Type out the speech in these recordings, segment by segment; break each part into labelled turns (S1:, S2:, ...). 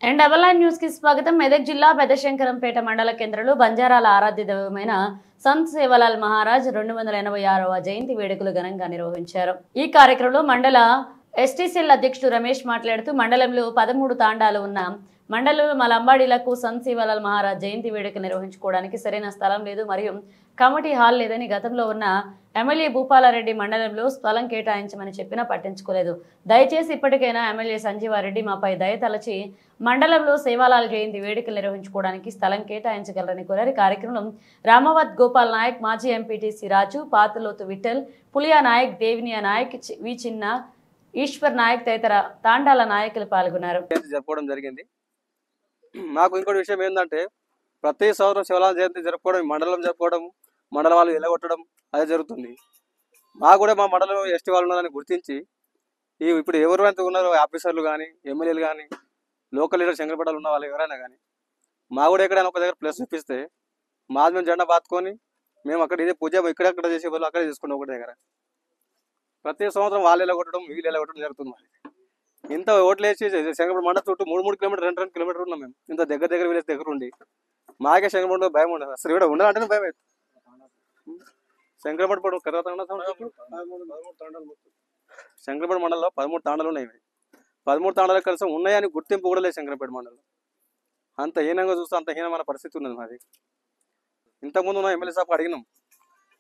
S1: And double news కి స్వాగతం. మెదక్ జిల్లా పెదశంకరంపేట మండల కేంద్రంలో బంజారాల ఆరాధ్య దైవమైన సంత్ సేవలాల్ మహారాజ్ 286వ జయంతి వేడుకలు ఘనంగా నిర్వహించారు. ఈ కార్యక్రమంలో మండల ఎస్టీసీఎల్ అధ్యక్షుడు రమేష్ మాట్లాడుతూ మండలంలో 13 తాండాలు ఉన్న మండలంలో లంబాడీలకు సంత్ సేవలాల్ మహారాజ్ జయంతి వేడుకలు నిర్వహించుకోవడానికి సరైన స్థలం లేదు మరియు కమిటీ హాల్ లేదని గతంలో ఉన్న ఎమ్మెల్యే భూపాలారెడ్డి మండలంలో స్థలం కేటాయించమని చెప్పినా పట్టించుకోలేదు. దయచేసి ఇప్పటికైనా ఎమ్మెల్యే సంజీవారెడ్డి మాపై దయ తలచి మండలంలో సేవాలాల్ జయంతి వేడుకలు నిర్వహించుకోవడానికి స్థలం కేటాయించగలరని కోరారు. కార్యక్రమంలో రామవత్ గోపాల్ నాయక్, మాజీ ఎంపీటీసీ రాజు, పాతలోతు విఠల్, పులియా నాయక్, దేవినియా నాయక్, వి చిన్న, ఈశ్వర్ నాయక్ తదితర తాండాల నాయకులు పాల్గొన్నారు.
S2: జరుపుకోవడం జరిగింది. మాకు ఇంకోటి విషయం ఏంటంటే ప్రతి సంవత్సరం శివలాల్ జయంతి జరుపుకోవడం, మండలం జరుపుకోవడం, మండల వాళ్ళు ఎలగొట్టడం అదే జరుగుతుంది. మాకు కూడా మా మండలంలో ఎస్టీ వాళ్ళు ఉన్నారని గుర్తించి ఇప్పుడు ఎవరైతే ఉన్నారో ఆఫీసర్లు కానీ, ఎమ్మెల్యేలు కానీ, లోకల్ లీడర్ శంకరపేటలు ఉన్న వాళ్ళు ఎవరైనా కానీ మా కూడా ఎక్కడైనా ఒక దగ్గర ప్లస్ చూపిస్తే మాది మేము జెండా బాతుకొని మేము అక్కడ ఇదే పూజ ఇక్కడెక్కడ చేసే వాళ్ళు అక్కడే చేసుకున్నాం ఒకటి దగ్గర. ప్రతి సంవత్సరం వాళ్ళు ఎలగొట్టడం, వీళ్ళు ఎలగొట్టడం జరుగుతుంది. ఇంత ఓట్లు వేసి శంకరపేట మండలం చుట్టూ 3 కిలోమీటర్ 2 కిలోమీటర్లు ఉన్నాం మేము. ఇంత దగ్గర విలేజ్ దగ్గర ఉండి మాకే శంకరపేట భయం ఉండదు. అసలు ఇక్కడ ఉండాలంటేనే భయం అవుతుంది. శంకరపేట శంకరపేట మండలంలో 13 తాండాలు ఉన్నాయి. 13 తాండాలు కలిసి ఉన్నాయని గుర్తింపు కూడా లేదు శంకరపేట మండలం. అంత హీనంగా చూస్తే అంత హీనమైన పరిస్థితి ఉన్నది మాది. ఇంతకుముందు ఉన్న ఎమ్మెల్యే సాబ్ అడిగినాం,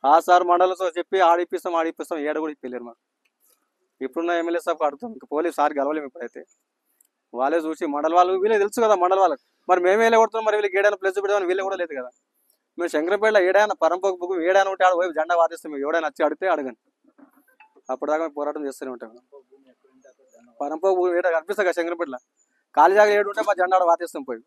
S2: ఆ సార్ మండలంతో చెప్పి ఆడిపిస్తాం ఏడ కూడా ఇప్పలేరు మాకు. ఇప్పుడున్న ఎమ్మెల్యే సాబ్ అడుగుతాం, ఇంకా పోలీసు సార్ గెలవలేము. ఇప్పుడైతే వాళ్ళే చూసి మండల వాళ్ళు వీళ్ళే తెలుసు కదా మండల వాళ్ళకి. మరి మేమే కొడుతున్నాం, మరి వీళ్ళకి ఏడైనా ప్లేస్ పెడదామని వీళ్ళే కూడా లేదు కదా. మేము శంకరపేటలో ఏడైనా పరంపకు బుక్ ఏడైనా ఉంటే ఆడ పోయి జెండా వాదిస్తాం. ఎవడైనా వచ్చి అడిగితే అడగండి. అప్పటిదాకా మేము పోరాటం చేస్తూనే ఉంటాం. పరంపకు ఏడా కనిపిస్తా కదా శంకరపేటలో ఖాళీ జాగా ఏడు ఉంటే మా జెండా వాదిస్తాం పోయి.